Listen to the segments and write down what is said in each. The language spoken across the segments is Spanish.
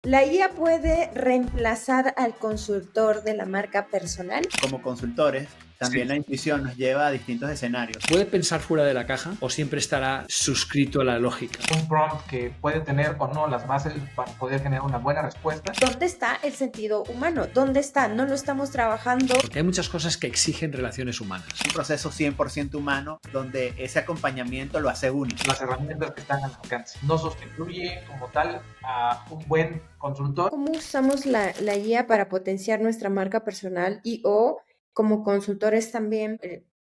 ¿La IA puede reemplazar al consultor de la marca personal? Como consultores, también Sí. la intuición nos lleva a distintos escenarios. ¿Puede pensar fuera de la caja o siempre estará suscrito a la lógica? Un prompt que puede tener o no las bases para poder generar una buena respuesta. ¿Dónde está el sentido humano? ¿Dónde está? No lo estamos trabajando. Porque hay muchas cosas que exigen relaciones humanas. Un proceso 100% humano donde ese acompañamiento lo hace único. Las herramientas que están al alcance. No sustituye como tal a un buen consultor. ¿Cómo usamos la IA para potenciar nuestra marca personal y o como consultores también?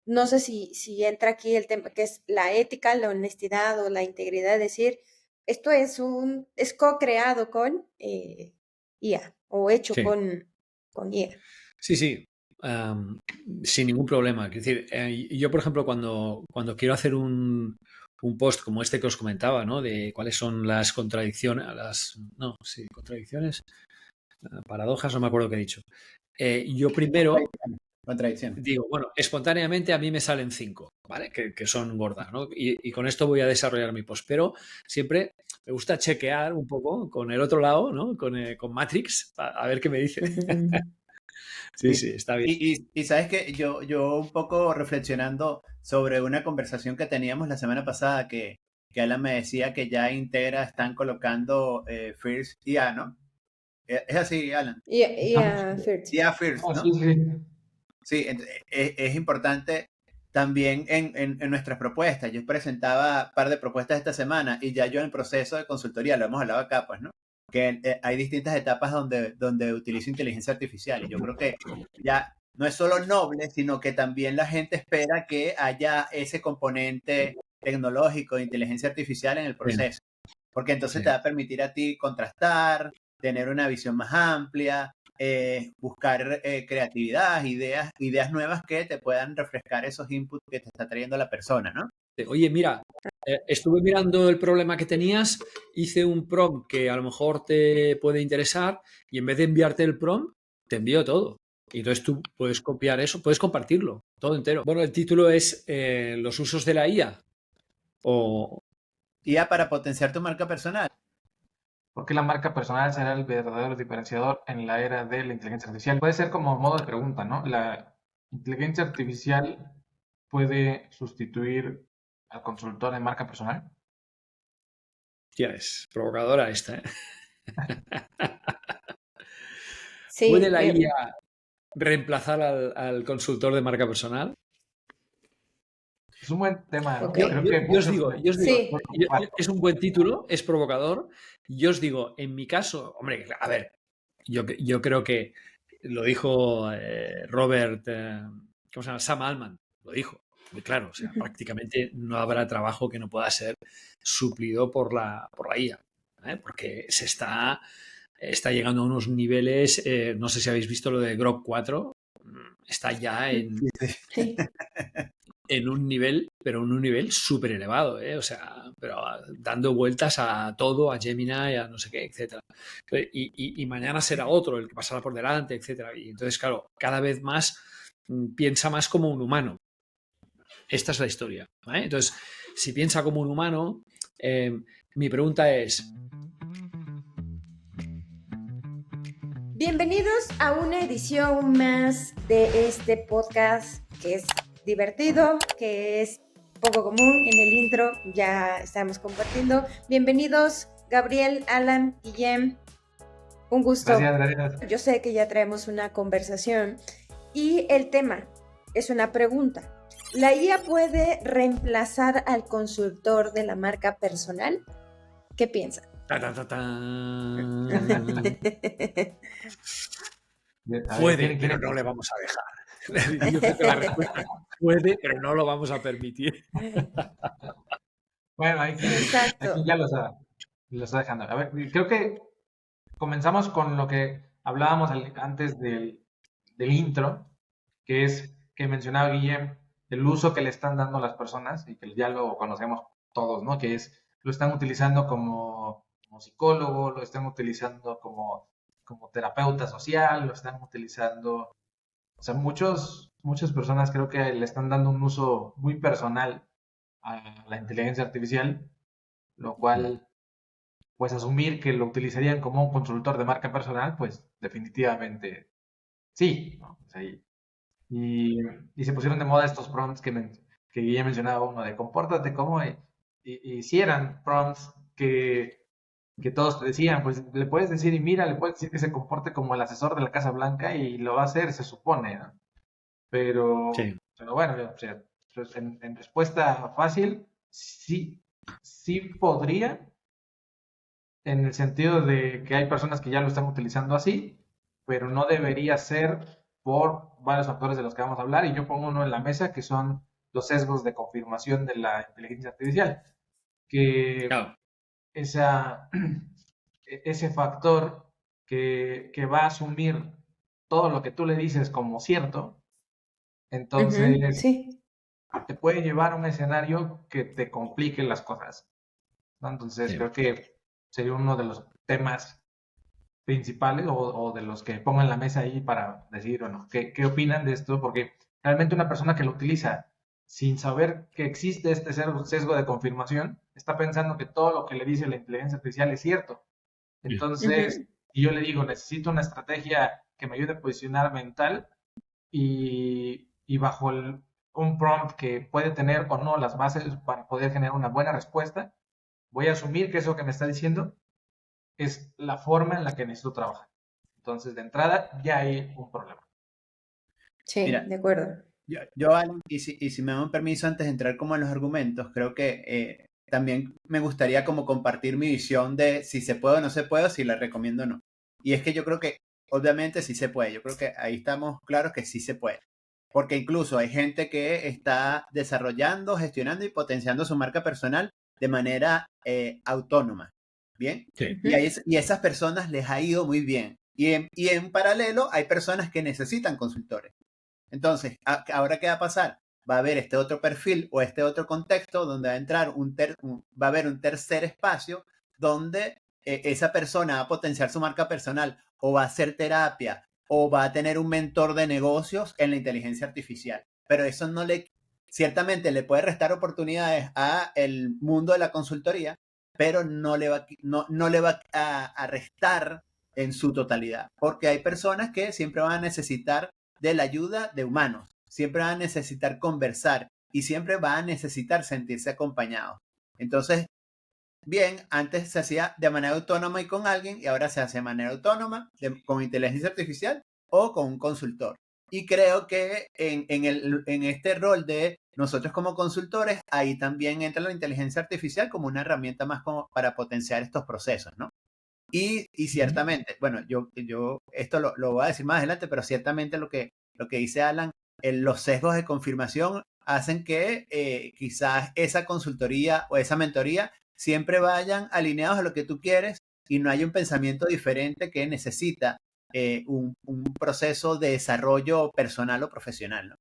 No sé si entra aquí el tema que es la ética, la honestidad o la integridad, es decir, esto es co-creado con IA o hecho Sí. con IA. Sí. Sin ningún problema. Es decir, yo, por ejemplo, cuando quiero hacer un post como este que os comentaba, ¿no? De cuáles son las contradicciones, paradojas, no me acuerdo qué he dicho. Yo primero Contradicción. digo, bueno, espontáneamente a mí me salen 5, ¿vale? Que son gordas, ¿no? Y con esto voy a desarrollar mi post. Pero siempre me gusta chequear un poco con el otro lado, ¿no? Con Matrix, a ver qué me dice. Sí, está bien. Y sabes que yo un poco reflexionando sobre una conversación que teníamos la semana pasada que Alan me decía que ya Integra están colocando First IA, ¿no? Es así, Alan. IA First. IA First, ¿no? Sí. Sí, es importante también en nuestras propuestas. Yo presentaba un par de propuestas esta semana y ya yo en el proceso de consultoría, lo hemos hablado acá, pues, ¿no? Que hay distintas etapas donde utilizo inteligencia artificial y yo creo que ya no es solo noble, sino que también la gente espera que haya ese componente tecnológico de inteligencia artificial en el proceso, porque entonces te va a permitir a ti contrastar, tener una visión más amplia, buscar creatividad, ideas nuevas que te puedan refrescar esos inputs que te está trayendo la persona, ¿no? Oye, mira, estuve mirando el problema que tenías, hice un prompt que a lo mejor te puede interesar y en vez de enviarte el prompt, te envío todo. Y entonces tú puedes copiar eso, puedes compartirlo, todo entero. Bueno, el título es los usos de la IA. IA para potenciar tu marca personal. Porque la marca personal será el verdadero diferenciador en la era de la inteligencia artificial. Puede ser como modo de pregunta, ¿no? ¿La inteligencia artificial puede sustituir al consultor de marca personal? Ya es provocadora esta, ¿eh? Sí, ¿Puede la IA reemplazar al consultor de marca personal? Es un buen tema, ¿no? Okay. Yo os digo, Sí. es un buen título, es provocador. Yo os digo, en mi caso, hombre, a ver, yo creo que lo dijo Robert, ¿cómo se llama? Sam Altman, lo dijo, muy claro, o sea, prácticamente no habrá trabajo que no pueda ser suplido por la IA, porque se está llegando a unos niveles, no sé si habéis visto lo de Grok 4, está ya Sí. en un nivel, pero en un nivel súper elevado, o sea, pero dando vueltas a todo, a Gemini, a no sé qué, etcétera. Y mañana será otro el que pasará por delante, etcétera. Y entonces, claro, cada vez más piensa más como un humano. Esta es la historia, ¿vale? Entonces, si piensa como un humano, mi pregunta es... Bienvenidos a una edición más de este podcast que es divertido, que es poco común. En el intro ya estamos compartiendo. Bienvenidos, Gabriel, Alan, Guillem. Un gusto. Gracias. Yo sé que ya traemos una conversación y el tema es una pregunta. ¿La IA puede reemplazar al consultor de la marca personal? ¿Qué piensan? Puede, pero no le vamos a dejar. Yo creo que la respuesta puede, pero no lo vamos a permitir. Bueno, aquí ya lo está dejando. A ver, creo que comenzamos con lo que hablábamos antes del intro, que es que mencionaba Guillem, el uso que le están dando las personas, y que ya lo conocemos todos, ¿no? Que es, lo están utilizando como psicólogo, lo están utilizando como terapeuta social, lo están utilizando, o sea, muchas personas creo que le están dando un uso muy personal a la inteligencia artificial, lo cual pues asumir que lo utilizarían como un consultor de marca personal, pues definitivamente sí, ¿no? O sea, y se pusieron de moda estos prompts que ya mencionaba uno de compórtate como y si eran prompts que todos te decían, pues le puedes decir y mira, le puedes decir que se comporte como el asesor de la Casa Blanca y lo va a hacer, se supone, ¿no? Sí. Pero bueno, o sea, pues en respuesta fácil, sí, sí podría, en el sentido de que hay personas que ya lo están utilizando así, pero no debería ser por varios factores de los que vamos a hablar, y yo pongo uno en la mesa que son los sesgos de confirmación de la inteligencia artificial, que Claro. ese factor que va a asumir todo lo que tú le dices como cierto, entonces Sí, te puede llevar a un escenario que te complique las cosas, ¿no? Entonces Sí. creo que sería uno de los temas principales o de los que pongo en la mesa ahí para decir, bueno, ¿qué opinan de esto? Porque realmente una persona que lo utiliza sin saber que existe este sesgo de confirmación, está pensando que todo lo que le dice la inteligencia artificial es cierto. Entonces, ujú, si yo le digo, necesito una estrategia que me ayude a posicionar mental y bajo un prompt que puede tener o no las bases para poder generar una buena respuesta, voy a asumir que eso que me está diciendo es la forma en la que necesito trabajar. Entonces, de entrada, ya hay un problema. sí, Mira, de acuerdo. Alan, y si me dan un permiso antes de entrar como en los argumentos, creo que también me gustaría como compartir mi visión de si se puede o no se puede, o si la recomiendo o no. Y es que yo creo que obviamente sí se puede, yo creo que ahí estamos claros que sí se puede. Porque incluso hay gente que está desarrollando, gestionando y potenciando su marca personal de manera autónoma. ¿Bien? Sí. Y, Ujú, y esas personas les ha ido muy bien. Y en paralelo hay personas que necesitan consultores. Entonces, ¿ahora qué va a pasar? Va a haber este otro perfil o este otro contexto donde va a entrar va a haber un tercer espacio donde esa persona va a potenciar su marca personal o va a hacer terapia o va a tener un mentor de negocios en la inteligencia artificial. Pero eso ciertamente le puede restar oportunidades a el mundo de la consultoría, pero no le va a restar en su totalidad, porque hay personas que siempre van a necesitar de la ayuda de humanos. Siempre van a necesitar conversar y siempre van a necesitar sentirse acompañados. Entonces, bien, antes se hacía de manera autónoma y con alguien y ahora se hace de manera autónoma, con inteligencia artificial o con un consultor. Y creo que en este rol de nosotros como consultores, ahí también entra la inteligencia artificial como una herramienta más como para potenciar estos procesos, ¿no? Y ciertamente, bueno, yo esto lo voy a decir más adelante, pero ciertamente lo que dice Alan, los sesgos de confirmación hacen que quizás esa consultoría o esa mentoría siempre vayan alineados a lo que tú quieres y no haya un pensamiento diferente que necesita un proceso de desarrollo personal o profesional, ¿no?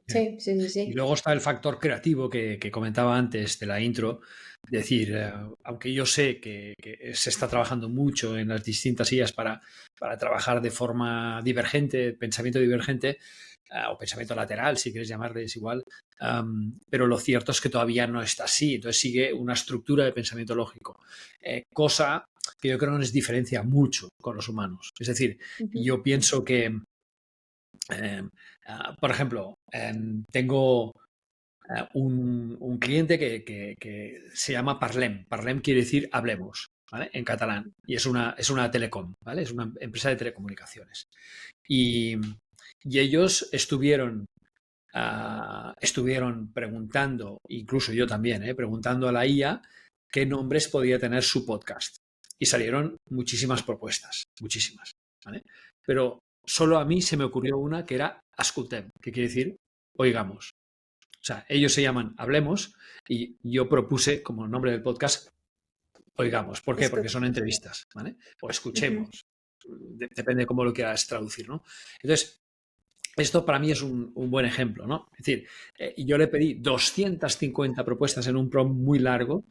sí, sí, sí, Y sí. luego está el factor creativo que comentaba antes de la intro. Es decir, aunque yo sé que se está trabajando mucho en las distintas IAs para trabajar de forma divergente, pensamiento divergente, o pensamiento lateral, si quieres llamarle, es igual, pero lo cierto es que todavía no está así. Entonces sigue una estructura de pensamiento lógico, cosa que yo creo que nos diferencia mucho con los humanos. Es decir, Ujú, yo pienso que por ejemplo, tengo un cliente que se llama Parlem. Parlem quiere decir hablemos, ¿vale? En catalán. Y es una telecom, ¿vale? Es una empresa de telecomunicaciones. Y, y ellos estuvieron preguntando, incluso yo también, preguntando a la IA qué nombres podía tener su podcast. Y salieron muchísimas propuestas, muchísimas, ¿vale? Pero solo a mí se me ocurrió una que era Ascultem, que quiere decir oigamos. O sea, ellos se llaman Hablemos y yo propuse como nombre del podcast Oigamos. ¿Por qué? Porque escu- son entrevistas, ¿vale? O ujú, escuchemos. Depende de cómo lo quieras traducir, ¿no? Entonces, esto para mí es un buen ejemplo, ¿no? Es decir, yo le pedí 250 propuestas en un prompt muy largo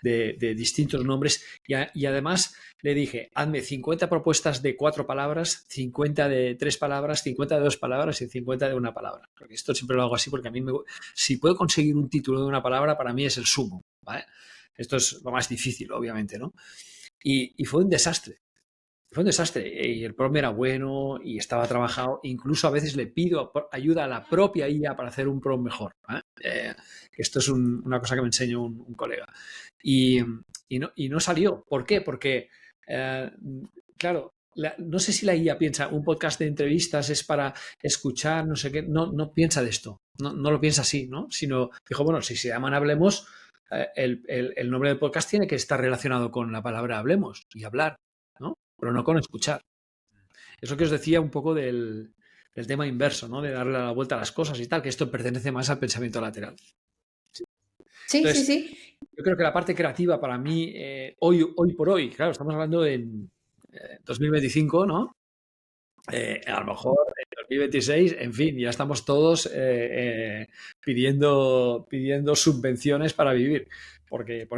de distintos nombres y además le dije, hazme 50 propuestas de 4 palabras, 50 de 3 palabras, 50 de 2 palabras y 50 de una palabra. Porque esto siempre lo hago así porque a mí si puedo conseguir un título de una palabra, para mí es el sumo, ¿vale? Esto es lo más difícil, obviamente, ¿no? Y fue un desastre. Fue un desastre. Y el prompt era bueno y estaba trabajado. Incluso a veces le pido ayuda a la propia IA para hacer un prompt mejor. Esto es una cosa que me enseñó un colega. Y no salió. ¿Por qué? Porque, claro, no sé si la IA piensa un podcast de entrevistas es para escuchar, no sé qué. No piensa de esto. No lo piensa así, ¿no? Sino dijo, bueno, si se llaman Hablemos, el nombre del podcast tiene que estar relacionado con la palabra hablemos y hablar, ¿no? Pero no con escuchar. Eso que os decía un poco del tema inverso, ¿no? De darle la vuelta a las cosas y tal, que esto pertenece más al pensamiento lateral. Sí, sí, Entonces, sí. yo creo que la parte creativa para mí, hoy por hoy, claro, estamos hablando en 2025, ¿no? A lo mejor en 2026, en fin, ya estamos todos pidiendo subvenciones para vivir, porque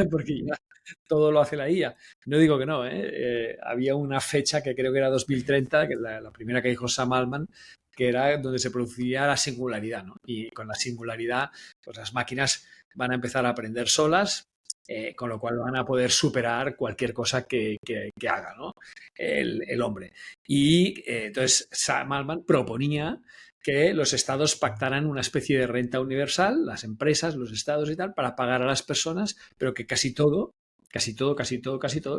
porque ya todo lo hace la IA. No digo que no, ¿eh? Había una fecha que creo que era 2030, que la primera que dijo Sam Altman, que era donde se producía la singularidad, ¿no? Y con la singularidad, pues las máquinas van a empezar a aprender solas, con lo cual van a poder superar cualquier cosa que haga, ¿no? El hombre. Y entonces Sam Altman proponía que los estados pactaran una especie de renta universal, las empresas, los estados y tal, para pagar a las personas, pero que casi todo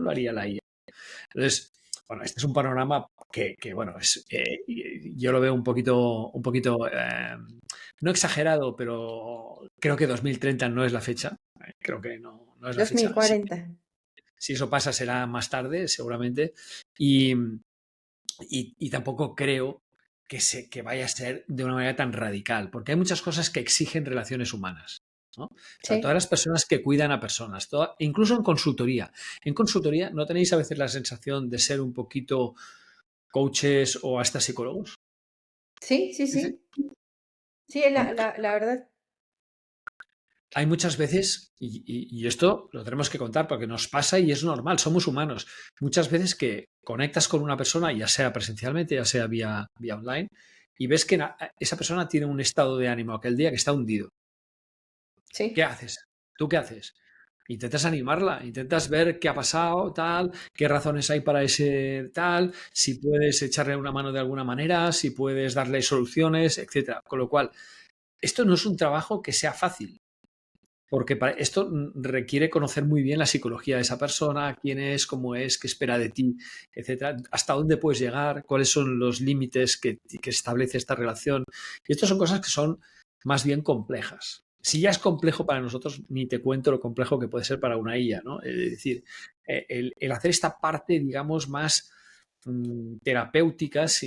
lo haría la IA. Entonces, bueno, este es un panorama que bueno, yo lo veo un poquito no exagerado, pero creo que 2030 no es la fecha. Creo que no es la fecha. 2040. Si eso pasa será más tarde, seguramente. Y tampoco creo que vaya a ser de una manera tan radical, porque hay muchas cosas que exigen relaciones humanas, ¿no? O sea, todas Sí. las personas que cuidan a personas, incluso en consultoría. En consultoría, ¿no tenéis a veces la sensación de ser un poquito coaches o hasta psicólogos? Sí, sí, Sí, sí. sí. Sí, la verdad. Hay muchas veces, y esto lo tenemos que contar porque nos pasa y es normal, somos humanos, muchas veces que conectas con una persona, ya sea presencialmente, ya sea vía online, y ves que esa persona tiene un estado de ánimo aquel día que está hundido. ¿Qué Sí. haces? ¿Tú qué haces? Intentas animarla, intentas ver qué ha pasado, tal, qué razones hay para ese tal, si puedes echarle una mano de alguna manera, si puedes darle soluciones, etcétera. Con lo cual, esto no es un trabajo que sea fácil, porque esto requiere conocer muy bien la psicología de esa persona, quién es, cómo es, qué espera de ti, etcétera, hasta dónde puedes llegar, cuáles son los límites que establece esta relación. Y estas son cosas que son más bien complejas. Si ya es complejo para nosotros, ni te cuento lo complejo que puede ser para una IA, ¿no? Es decir, el hacer esta parte, digamos, más terapéuticas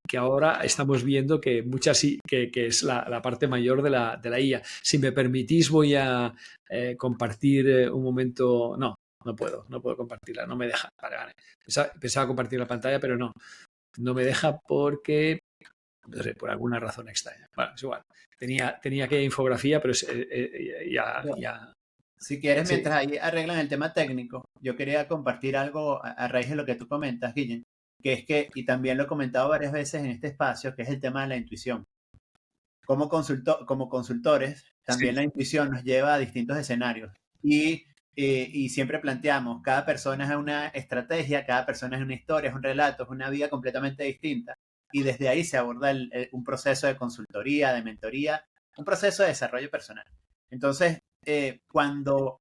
que ahora estamos viendo que muchas que es la parte mayor de la IA. Si me permitís voy a compartir un momento. No puedo compartirla, no me deja. Vale. Pensaba compartir la pantalla, pero no me deja porque, no sé, por alguna razón extraña. Bueno, es igual. Tenía que infografía, pero ya. Si quieres, Sí, mientras ahí arreglan el tema técnico, yo quería compartir algo a raíz de lo que tú comentas, Guillen, que es que, y también lo he comentado varias veces en este espacio, que es el tema de la intuición. Como consultores, también sí, la intuición nos lleva a distintos escenarios y siempre planteamos, cada persona es una estrategia, cada persona es una historia, es un relato, es una vida completamente distinta. Y desde ahí se aborda un proceso de consultoría, de mentoría, un proceso de desarrollo personal. Entonces, cuando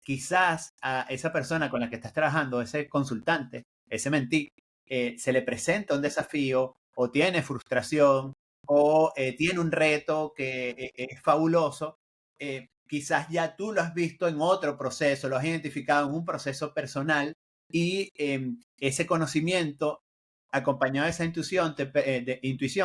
quizás a esa persona con la que estás trabajando, ese consultante, ese mentí, se le presenta un desafío o tiene frustración o tiene un reto que es fabuloso, quizás ya tú lo has visto en otro proceso, lo has identificado en un proceso personal y ese conocimiento acompañado de esa intuición,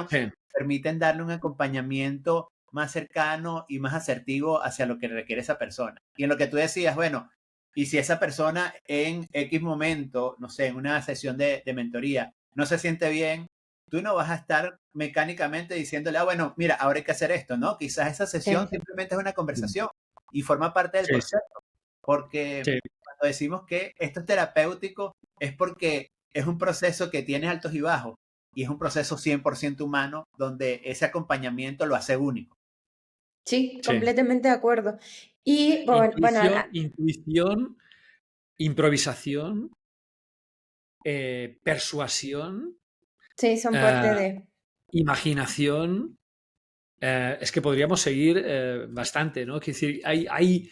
sí. permiten darle un acompañamiento más cercano y más asertivo hacia lo que requiere esa persona. Y en lo que tú decías, bueno, y si esa persona en X momento, no sé, en una sesión de mentoría, no se siente bien, tú no vas a estar mecánicamente diciéndole, bueno, mira, ahora hay que hacer esto, ¿no? Quizás esa sesión Sí. simplemente es una conversación y forma parte del Sí, proceso, porque sí. cuando decimos que esto es terapéutico es porque es un proceso que tiene altos y bajos y es un proceso 100% humano donde ese acompañamiento lo hace único. Sí, Sí. completamente de acuerdo. Y bueno, Intuición, improvisación, persuasión, sí, son parte eh, de... imaginación. Es que podríamos seguir bastante, ¿no? Quiero decir, hay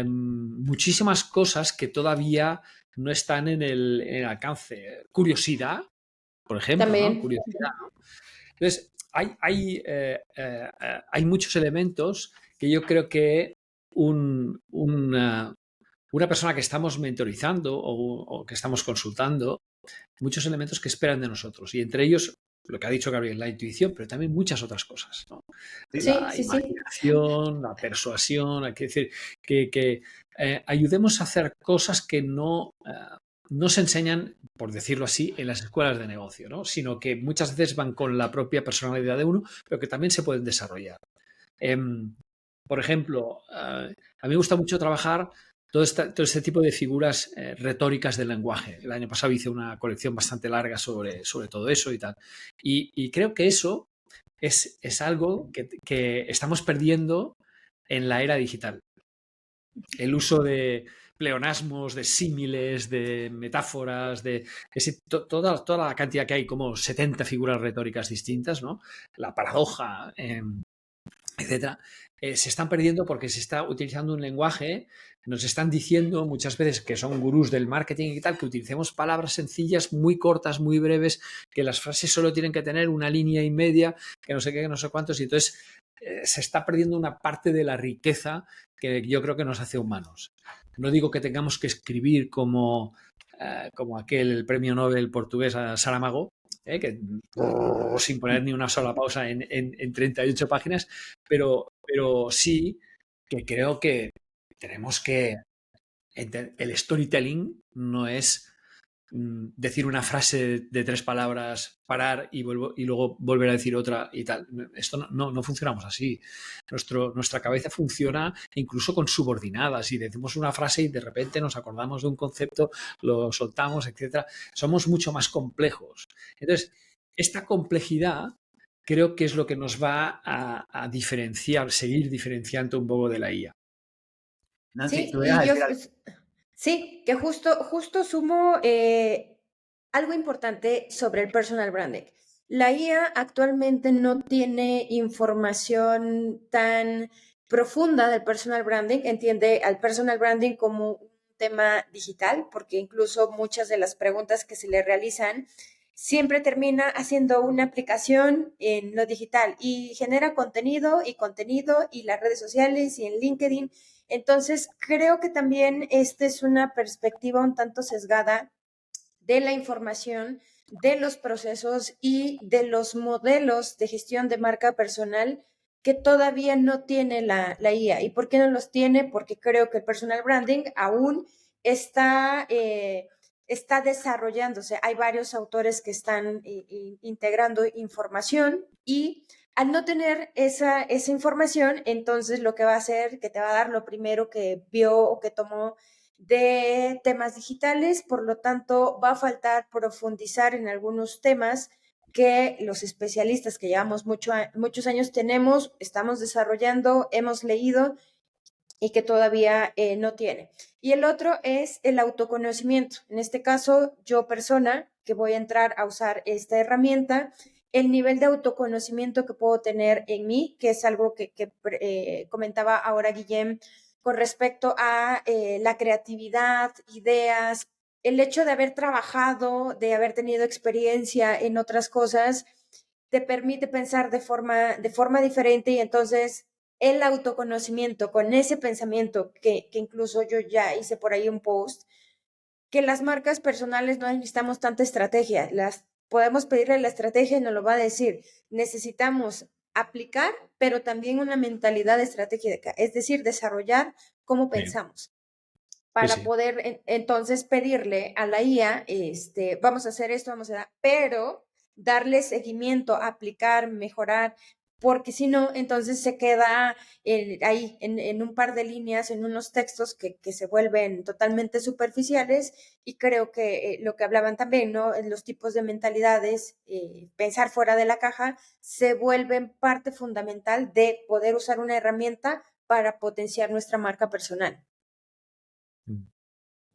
muchísimas cosas que todavía no están en el alcance. Curiosidad, por ejemplo, ¿no? También. Curiosidad, ¿no? Entonces, hay muchos elementos que yo creo que una persona que estamos mentorizando o que estamos consultando, muchos elementos que esperan de nosotros. Y entre ellos, lo que ha dicho Gabriel, la intuición, pero también muchas otras cosas, ¿no? Sí, Sí, La sí, sí. imaginación, la persuasión, hay que decir, que ayudemos a hacer cosas que no se enseñan, por decirlo así, en las escuelas de negocio, ¿no? Sino que muchas veces van con la propia personalidad de uno, pero que también se pueden desarrollar. Por ejemplo, a mí me gusta mucho trabajar todo este tipo de figuras retóricas del lenguaje. El año pasado hice una colección bastante larga sobre todo eso y tal. Y creo que eso es algo que estamos perdiendo en la era digital. El uso de pleonasmos, de símiles, de metáforas, toda la cantidad que hay, como 70 figuras retóricas distintas, ¿no? La paradoja, etcétera, se están perdiendo porque se está utilizando un lenguaje, nos están diciendo muchas veces que son gurús del marketing y tal, que utilicemos palabras sencillas, muy cortas, muy breves, que las frases solo tienen que tener una línea y media, que no sé qué, que no sé cuántos, y entonces se está perdiendo una parte de la riqueza que yo creo que nos hace humanos. No digo que tengamos que escribir como aquel el premio Nobel portugués a Saramago, que sin poner ni una sola pausa en 38 páginas, pero sí que creo que tenemos que... El storytelling no es decir una frase de 3 palabras, parar y luego volver a decir otra y tal. Esto no funcionamos así. Nuestra cabeza funciona incluso con subordinadas y decimos una frase y de repente nos acordamos de un concepto, lo soltamos, etcétera. Somos mucho más complejos. Entonces, esta complejidad creo que es lo que nos va a diferenciar, seguir diferenciando un poco de la IA. Nancy, Sí, tú ibas y a yo, decir algo. sí, que justo sumo algo importante sobre el personal branding. La IA actualmente no tiene información tan profunda del personal branding, entiende al personal branding como un tema digital, porque incluso muchas de las preguntas que se le realizan siempre termina haciendo una aplicación en lo digital y genera contenido y las redes sociales y en LinkedIn. Entonces, creo que también esta es una perspectiva un tanto sesgada de la información, de los procesos y de los modelos de gestión de marca personal que todavía no tiene la IA. ¿Y por qué no los tiene? Porque creo que el personal branding aún está desarrollándose. Hay varios autores que están integrando información y al no tener esa información, entonces lo que va a hacer, que te va a dar lo primero que vio o que tomó de temas digitales, por lo tanto va a faltar profundizar en algunos temas que los especialistas que llevamos muchos años tenemos, estamos desarrollando, hemos leído y que todavía no tiene. Y el otro es el autoconocimiento. En este caso, yo persona que voy a entrar a usar esta herramienta, el nivel de autoconocimiento que puedo tener en mí, que es algo que comentaba ahora Guillem, con respecto a la creatividad, ideas, el hecho de haber trabajado, de haber tenido experiencia en otras cosas, te permite pensar de forma diferente y entonces el autoconocimiento con ese pensamiento que incluso yo ya hice por ahí un post, que las marcas personales no necesitamos tanta estrategia, las podemos pedirle la estrategia y nos lo va a decir. Necesitamos aplicar, pero también una mentalidad estratégica, es decir, desarrollar cómo Sí, pensamos sí, para sí. poder entonces pedirle a la IA, vamos a hacer esto, vamos a dar, pero darle seguimiento, aplicar, mejorar, porque si no, entonces se queda ahí en un par de líneas, en unos textos que se vuelven totalmente superficiales, y creo que lo que hablaban también, ¿no? En los tipos de mentalidades, pensar fuera de la caja, se vuelven parte fundamental de poder usar una herramienta para potenciar nuestra marca personal.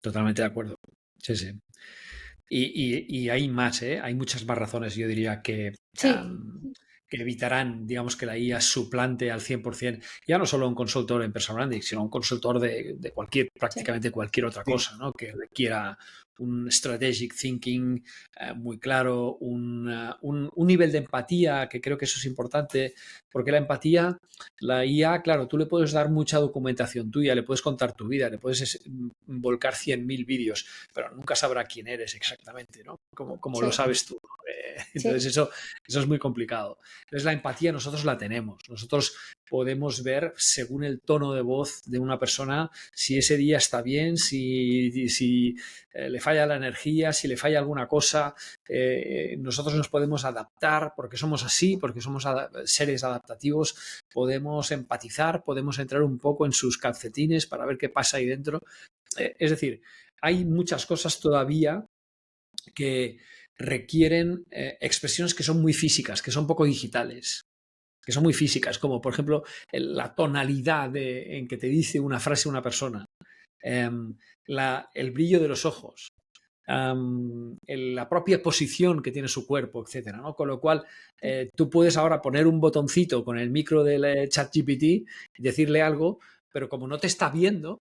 Totalmente de acuerdo. Sí, sí. Y hay más, ¿eh? Hay muchas más razones, yo diría, Sí, que evitarán, digamos, que la IA suplante al 100%, ya no solo a un consultor en personal branding, sino a un consultor de cualquier, sí, prácticamente cualquier otra Sí. cosa, ¿no? Que requiera un strategic thinking muy claro, un nivel de empatía, que creo que eso es importante, porque la empatía, la IA, claro, tú le puedes dar mucha documentación tuya, le puedes contar tu vida, le puedes volcar 100.000 vídeos, pero nunca sabrá quién eres exactamente, ¿no? Como lo sí, sabes tú. Entonces sí, eso es muy complicado. Entonces la empatía nosotros la tenemos. Nosotros podemos ver según el tono de voz de una persona si ese día está bien, si le falla la energía, si le falla alguna cosa. Nosotros nos podemos adaptar porque somos así, porque somos seres adaptativos. Podemos empatizar, podemos entrar un poco en sus calcetines para ver qué pasa ahí dentro. Es decir, hay muchas cosas todavía que requieren expresiones que son muy físicas, que son poco digitales, que son muy físicas, como por ejemplo la tonalidad en que te dice una frase una persona, eh, el brillo de los ojos, la propia posición que tiene su cuerpo, etcétera, ¿no? Con lo cual, tú puedes ahora poner un botoncito con el micro del ChatGPT y decirle algo, pero como no te está viendo,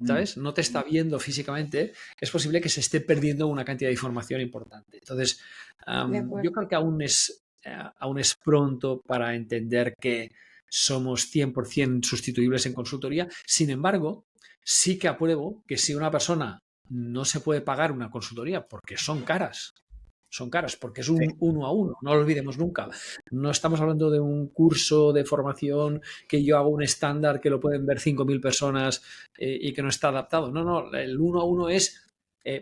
¿sabes? No te está viendo físicamente, es posible que se esté perdiendo una cantidad de información importante. Entonces, de yo acuerdo. creo que aún es pronto para entender que somos 100% sustituibles en consultoría. Sin embargo, sí que apruebo que si una persona no se puede pagar una consultoría porque son caras, porque es Sí. un uno a uno, no lo olvidemos nunca. No estamos hablando de un curso de formación que yo hago un estándar que lo pueden ver 5.000 personas y que no está adaptado. No, no, el uno a uno es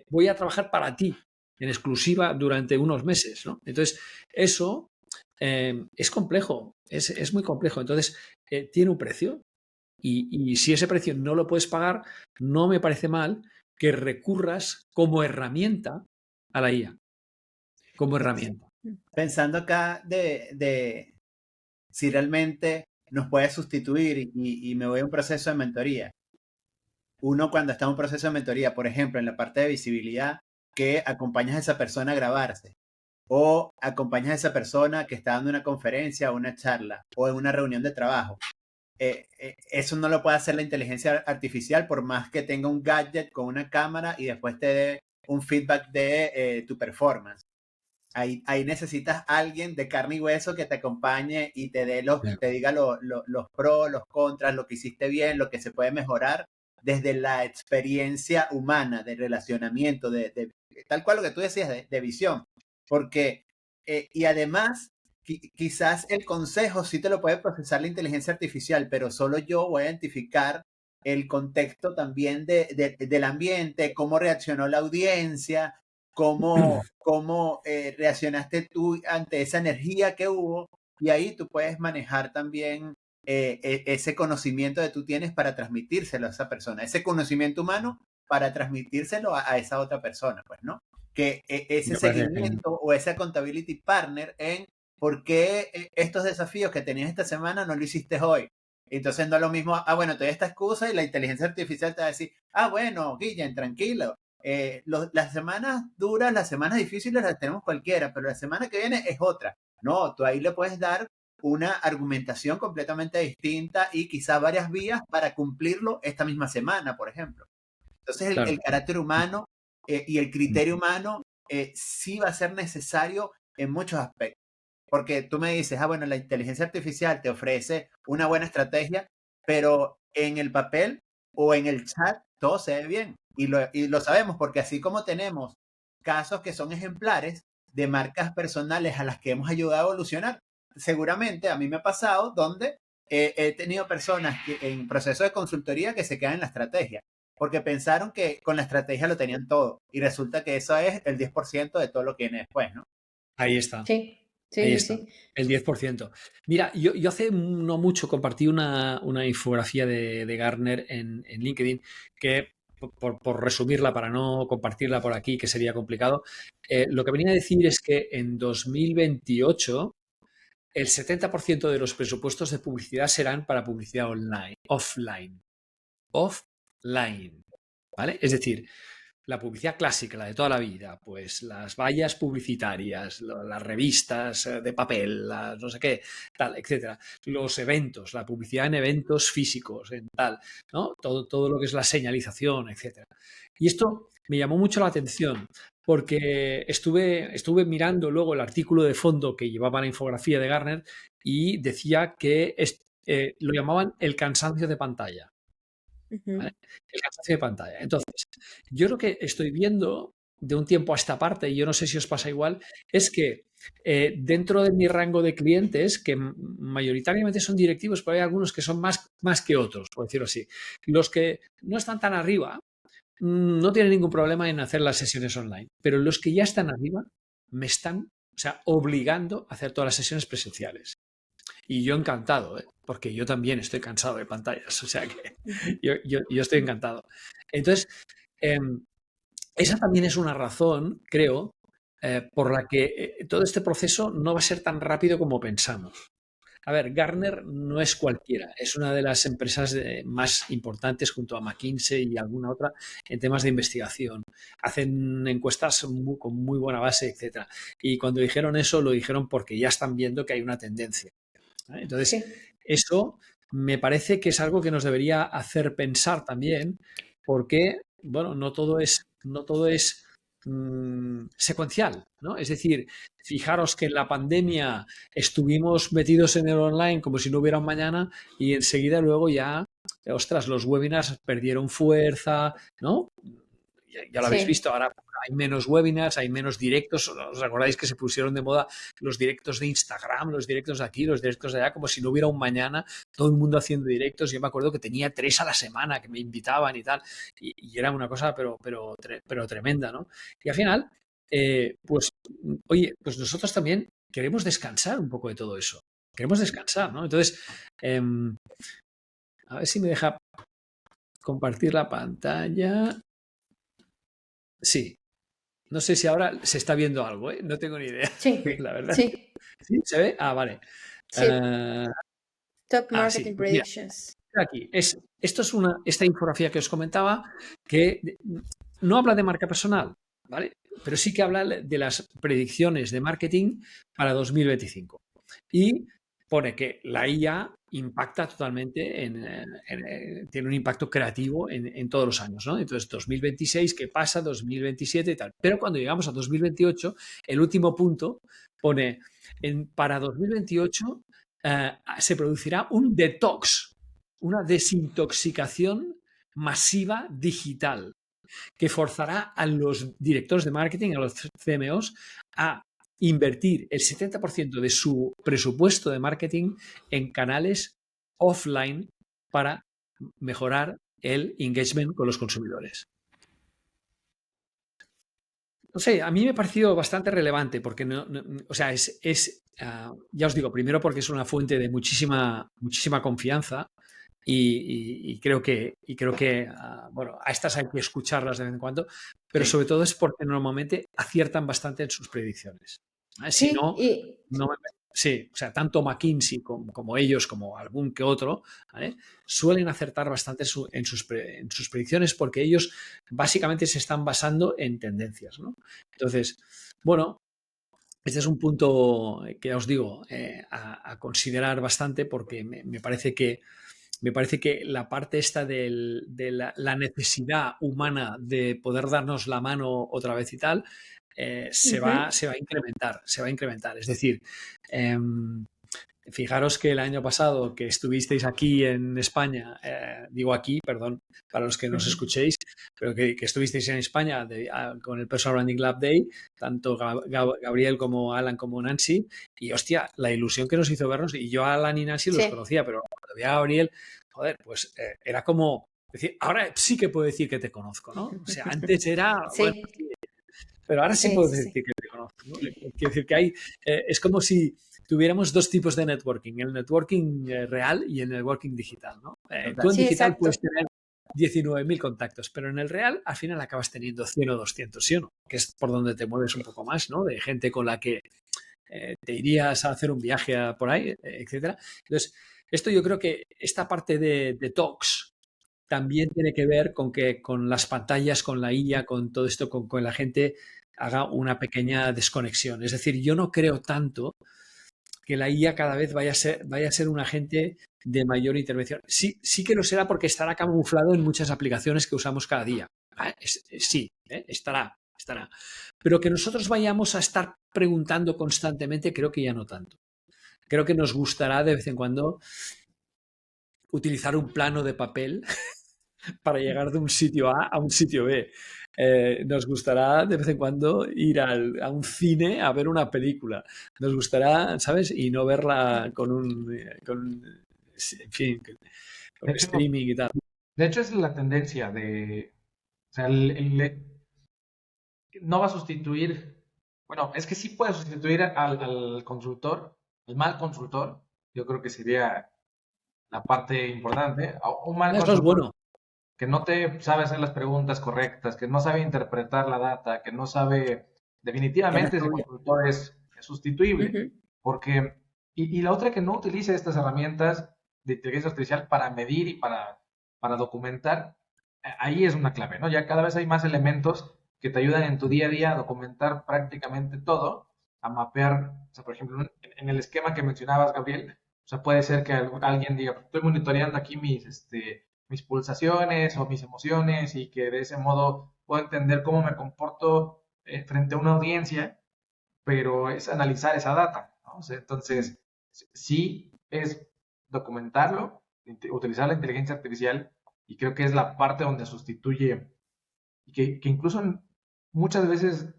voy a trabajar para ti en exclusiva durante unos meses, ¿no? Entonces, eso es complejo, es muy complejo. Entonces, tiene un precio y si ese precio no lo puedes pagar, no me parece mal que recurras como herramienta a la IA, como herramienta. Pensando acá de si realmente nos puede sustituir y me voy a un proceso de mentoría. Uno cuando está en un proceso de mentoría, por ejemplo, en la parte de visibilidad, que acompañas a esa persona a grabarse o acompañas a esa persona que está dando una conferencia o una charla o en una reunión de trabajo. Eso no lo puede hacer la inteligencia artificial por más que tenga un gadget con una cámara y después te dé un feedback de tu performance. Ahí necesitas alguien de carne y hueso que te acompañe y te diga los pros, los contras, lo que hiciste bien, lo que se puede mejorar desde la experiencia humana, de relacionamiento, tal cual lo que tú decías, de visión. Porque, y además, quizás el consejo sí te lo puede procesar la inteligencia artificial, pero solo yo voy a identificar el contexto también del ambiente, cómo reaccionó la audiencia, cómo reaccionaste tú ante esa energía que hubo, y ahí tú puedes manejar también ese conocimiento que tú tienes para transmitírselo a esa persona, ese conocimiento humano para transmitírselo a esa otra persona, pues, ¿no? Que ese Me parece genial. seguimiento o ese accountability partner en por qué estos desafíos que tenías esta semana no lo hiciste hoy. Entonces no es lo mismo, bueno, te doy esta excusa y la inteligencia artificial te va a decir, bueno, Guillen, tranquilo, las semanas duras, las semanas difíciles las tenemos cualquiera, pero la semana que viene es otra. No, tú ahí le puedes dar una argumentación completamente distinta y quizá varias vías para cumplirlo esta misma semana, por ejemplo. Entonces el Claro. carácter humano y el criterio humano sí va a ser necesario en muchos aspectos. Porque tú me dices, bueno, la inteligencia artificial te ofrece una buena estrategia, pero en el papel o en el chat todo se ve bien. Y lo sabemos porque así como tenemos casos que son ejemplares de marcas personales a las que hemos ayudado a evolucionar, seguramente a mí me ha pasado donde he tenido personas en proceso de consultoría que se quedan en la estrategia, porque pensaron que con la estrategia lo tenían todo y resulta que eso es el 10% de todo lo que viene después, ¿no? Ahí está. Sí, Ahí Sí, está, sí. el 10%. Mira, yo hace no mucho compartí una infografía de Gartner en LinkedIn que, por resumirla, para no compartirla por aquí, que sería complicado, lo que venía a decir es que en 2028 el 70% de los presupuestos de publicidad serán para publicidad offline, ¿vale? Es decir, la publicidad clásica, la de toda la vida, pues las vallas publicitarias, las revistas de papel, las no sé qué, tal, etcétera. Los eventos, la publicidad en eventos físicos, en tal, ¿no? Todo lo que es la señalización, etcétera. Y esto me llamó mucho la atención porque estuve mirando luego el artículo de fondo que llevaba la infografía de Gartner y decía que lo llamaban el cansancio de pantalla. ¿Vale? Ujú. El cansancio de pantalla. Entonces, yo lo que estoy viendo de un tiempo a esta parte, y yo no sé si os pasa igual, es que dentro de mi rango de clientes, que mayoritariamente son directivos, pero hay algunos que son más que otros, por decirlo así. Los que no están tan arriba no tienen ningún problema en hacer las sesiones online, pero los que ya están arriba me están, o sea, obligando a hacer todas las sesiones presenciales. Y yo encantado, ¿eh? Porque yo también estoy cansado de pantallas, o sea que Ujú. yo estoy encantado. Entonces, eh, esa también es una razón, creo, por la que todo este proceso no va a ser tan rápido como pensamos. A ver, Gartner no es cualquiera, es una de las empresas más importantes junto a McKinsey y alguna otra en temas de investigación. Hacen encuestas con muy buena base, etcétera. Y cuando dijeron eso, lo dijeron porque ya están viendo que hay una tendencia. ¿Vale? Entonces, Sí, eso me parece que es algo que nos debería hacer pensar también, porque, bueno, no todo es secuencial, ¿no? Es decir, fijaros que en la pandemia estuvimos metidos en el online como si no hubiera un mañana y enseguida luego ya, ostras, los webinars perdieron fuerza, ¿no? Ya lo habéis sí, visto, ahora hay menos webinars, hay menos directos. ¿Os acordáis que se pusieron de moda los directos de Instagram, los directos de aquí, los directos de allá, como si no hubiera un mañana, todo el mundo haciendo directos? Yo me acuerdo que tenía 3 a la semana que me invitaban y tal, y era una cosa pero tremenda, ¿no? Y al final, pues, oye, pues nosotros también queremos descansar un poco de todo eso. Queremos descansar, ¿no? Entonces, eh, a ver si me deja compartir la pantalla. Sí, no sé si ahora se está viendo algo, ¿eh? No tengo ni idea, sí, la verdad. sí, ¿Sí? ¿Se ve? Ah, vale. sí. Eh, Top sí, Marketing pues mira, Predictions. aquí. Esto es esta infografía que os comentaba que no habla de marca personal, ¿vale? Pero sí que habla de las predicciones de marketing para 2025. Y pone que la IA impacta totalmente tiene un impacto creativo en todos los años, ¿no? Entonces, 2026, ¿qué pasa? 2027 y tal. Pero cuando llegamos a 2028, el último punto pone, para 2028 se producirá un detox, una desintoxicación masiva digital que forzará a los directores de marketing, a los CMOs, a invertir el 70% de su presupuesto de marketing en canales offline para mejorar el engagement con los consumidores. No sé, a mí me pareció bastante relevante porque o sea, ya os digo, primero porque es una fuente de muchísima confianza y creo que bueno, a estas hay que escucharlas de vez en cuando, pero Sí. sobre todo es porque normalmente aciertan bastante en sus predicciones. Si Sí, no, sí, o sea, tanto McKinsey como ellos, como algún que otro, ¿vale? Suelen acertar bastante en sus predicciones porque ellos básicamente se están basando en tendencias, ¿no? Entonces, bueno, este es un punto que os digo a considerar bastante porque me parece que la parte esta de la necesidad humana de poder darnos la mano otra vez y tal, se va, ujú, se va a incrementar, se va a incrementar. Es decir, fijaros que el año pasado que estuvisteis aquí en España, digo aquí, perdón, para los que nos ujú. escuchéis, pero que estuvisteis en España con el Personal Branding Lab Day, tanto Gabriel como Alan como Nancy, y hostia, la ilusión que nos hizo vernos, y yo a Alan y Nancy los Sí, conocía, pero cuando vi a Gabriel, joder, pues era como decir, ahora sí que puedo decir que te conozco, ¿no? O sea, antes era, bueno, sí, sí, pero ahora sí sí, puedo sí, decir sí. que te conozco. conoce, ¿no? Quiero decir que hay, es como si tuviéramos dos tipos de networking, el networking real y el networking digital, ¿no? Tú en Sí, digital exacto. puedes tener 19.000 contactos, pero en el real al final acabas teniendo 100 o 200, ¿sí o no? Que es por donde te mueves un poco más, ¿no? De gente con la que te irías a hacer un viaje por ahí, etcétera. Entonces, esto yo creo que esta parte de talks también tiene que ver con que con las pantallas, con la IA, con todo esto, con la gente haga una pequeña desconexión. Es decir, yo no creo tanto que la IA cada vez vaya a ser un agente de mayor intervención. Sí, sí que lo será porque estará camuflado en muchas aplicaciones que usamos cada día. Sí, estará. Pero que nosotros vayamos a estar preguntando constantemente, creo que ya no tanto. Creo que nos gustará de vez en cuando utilizar un plano de papel para llegar de un sitio A un sitio B. Nos gustará de vez en cuando ir a un cine a ver una película. Nos gustará, ¿sabes? Y no verla en fin, De con hecho, streaming y tal. es la tendencia de, o sea, no va a sustituir, bueno, es que sí puede sustituir al consultor, el mal consultor, yo creo que sería la parte importante. Un mal Eso es consultor bueno. que no te sabe hacer las preguntas correctas, que no sabe interpretar la data, que no sabe, Que no definitivamente ese estudia. consultor es sustituible, Ujú. porque, y la otra que no utilice estas herramientas de inteligencia artificial para medir y para documentar, ahí es una clave, ¿no? Ya cada vez hay más elementos que te ayudan en tu día a día a documentar prácticamente todo, a mapear, o sea, por ejemplo, en el esquema que mencionabas, Gabriel, o sea, puede ser que alguien diga, estoy monitoreando aquí mis pulsaciones o mis emociones y que de ese modo puedo entender cómo me comporto frente a una audiencia, pero es analizar esa data, ¿no? O sea, entonces, sí es documentarlo, utilizar la inteligencia artificial y creo que es la parte donde sustituye y que incluso muchas veces,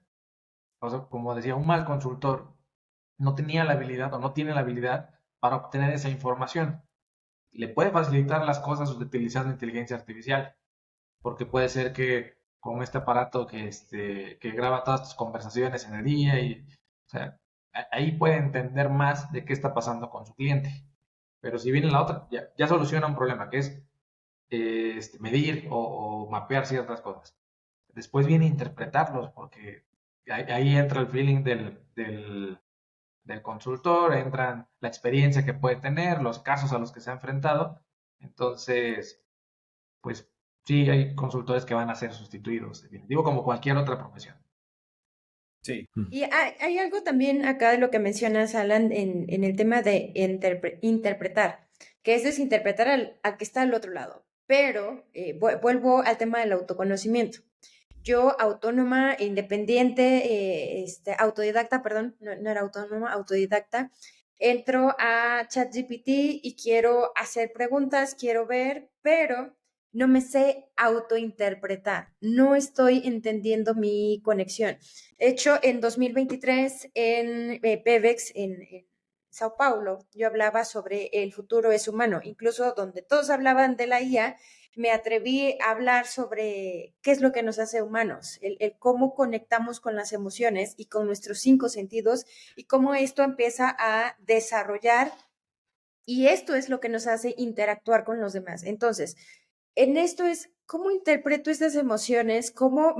o sea, como decía, un mal consultor no tenía la habilidad o no tiene la habilidad para obtener esa información. Le puede facilitar las cosas utilizando inteligencia artificial, porque puede ser que con este aparato que graba todas tus conversaciones en el día y, o sea, ahí puede entender más de qué está pasando con su cliente. Pero si viene la otra, ya soluciona un problema, que es medir o mapear ciertas cosas. Después viene interpretarlos, porque ahí entra el feeling del consultor, entran la experiencia que puede tener, los casos a los que se ha enfrentado. Entonces, pues sí, hay consultores que van a ser sustituidos, definitivo, como cualquier otra profesión. Sí. Y hay algo también acá de lo que mencionas, Alan, en el tema de interpretar, que eso es interpretar al que está al otro lado. Pero vuelvo al tema del autoconocimiento. Yo, autónoma, independiente, autodidacta, perdón, no era autónoma, autodidacta, entro a ChatGPT y quiero hacer preguntas, quiero ver, pero no me sé autointerpretar, no estoy entendiendo mi conexión. De hecho, en 2023, en PEVEX, en Sao Paulo, yo hablaba sobre el futuro es humano, incluso donde todos hablaban de la IA, me atreví a hablar sobre qué es lo que nos hace humanos, el cómo conectamos con las emociones y con nuestros 5 sentidos y cómo esto empieza a desarrollar y esto es lo que nos hace interactuar con los demás. Entonces, en esto es cómo interpreto estas emociones, cómo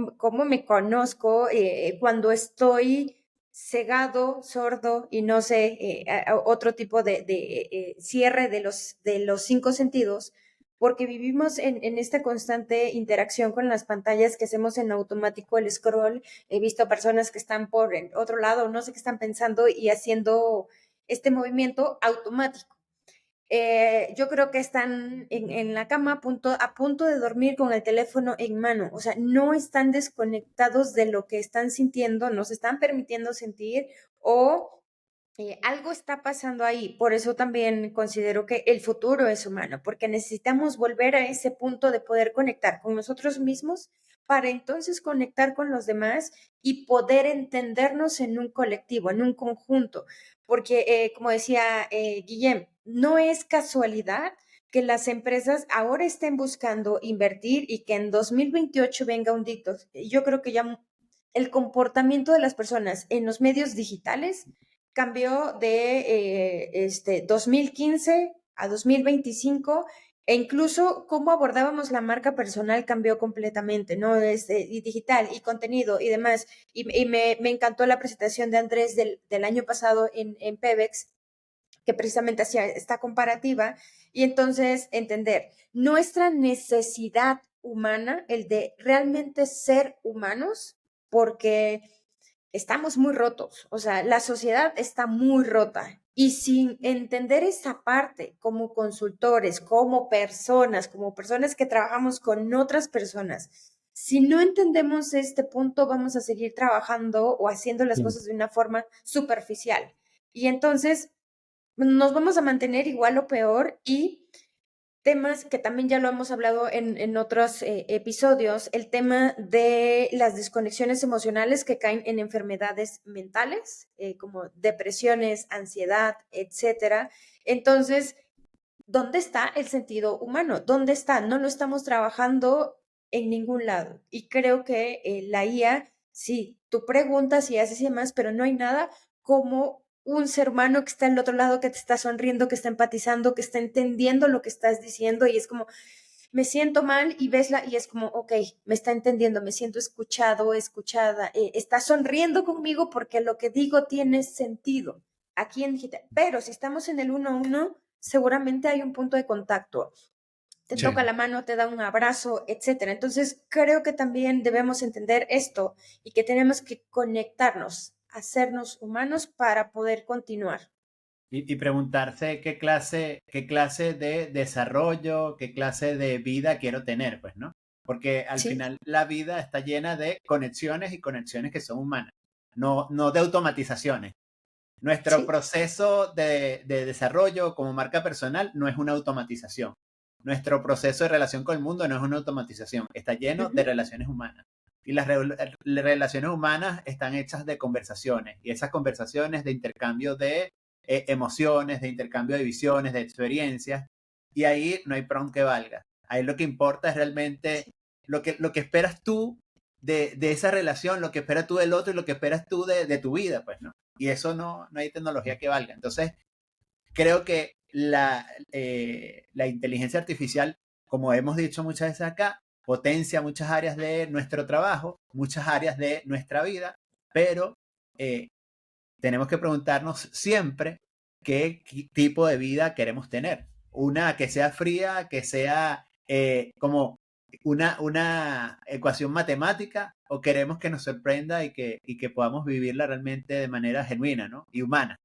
me conozco cuando estoy cegado, sordo y no sé, otro tipo de cierre de los 5 sentidos, porque vivimos en esta constante interacción con las pantallas que hacemos en automático el scroll. He visto personas que están por el otro lado, no sé qué están pensando y haciendo este movimiento automático. Yo creo que están en la cama a punto de dormir con el teléfono en mano, o sea, no están desconectados de lo que están sintiendo, nos están permitiendo sentir o algo está pasando ahí. Por eso también considero que el futuro es humano, porque necesitamos volver a ese punto de poder conectar con nosotros mismos para entonces conectar con los demás y poder entendernos en un colectivo, en un conjunto. Porque, como decía Guillem, no es casualidad que las empresas ahora estén buscando invertir y que en 2028 venga un dicto. Yo creo que ya el comportamiento de las personas en los medios digitales cambió de 2015 a 2025 e incluso cómo abordábamos la marca personal cambió completamente, ¿no? Y digital y contenido y demás. Y me encantó la presentación de Andrés del año pasado en Pebex, que precisamente hacía esta comparativa, y entonces entender nuestra necesidad humana, el de realmente ser humanos, porque estamos muy rotos, o sea, la sociedad está muy rota. Y sin entender esa parte como consultores, como personas que trabajamos con otras personas, si no entendemos este punto, vamos a seguir trabajando o haciendo las cosas de una forma superficial. Y entonces nos vamos a mantener igual o peor, y temas que también ya lo hemos hablado en otros episodios, el tema de las desconexiones emocionales que caen en enfermedades mentales, como depresiones, ansiedad, etcétera. Entonces, ¿dónde está el sentido humano? ¿Dónde está? No lo estamos trabajando en ningún lado. Y creo que la IA, sí, tú preguntas y haces y demás, pero no hay nada como un ser humano que está al otro lado, que te está sonriendo, que está empatizando, que está entendiendo lo que estás diciendo, y es como, me siento mal, y vesla, y es como, ok, me está entendiendo, me siento escuchado, escuchada, está sonriendo conmigo porque lo que digo tiene sentido aquí en digital. Pero si estamos en el 1-1, seguramente hay un punto de contacto. Te toca la mano, te da un abrazo, etcétera. Entonces, creo que también debemos entender esto y que tenemos que conectarnos, hacernos humanos para poder continuar. Y preguntarse qué clase de desarrollo, qué clase de vida quiero tener, pues, ¿no? Porque al final la vida está llena de conexiones y conexiones que son humanas, no de automatizaciones. Nuestro proceso de desarrollo como marca personal no es una automatización. Nuestro proceso de relación con el mundo no es una automatización. Está lleno de relaciones humanas. Y las relaciones humanas están hechas de conversaciones. Y esas conversaciones de intercambio de emociones, de intercambio de visiones, de experiencias. Y ahí no hay prompt que valga. Ahí lo que importa es realmente lo que esperas tú de esa relación, lo que esperas tú del otro y lo que esperas tú de tu vida, pues, ¿no? Y eso no hay tecnología que valga. Entonces, creo que la inteligencia artificial, como hemos dicho muchas veces acá, potencia muchas áreas de nuestro trabajo, muchas áreas de nuestra vida, pero tenemos que preguntarnos siempre qué tipo de vida queremos tener. Una que sea fría, que sea como una ecuación matemática, o queremos que nos sorprenda y que podamos vivirla realmente de manera genuina, ¿no? Y humana.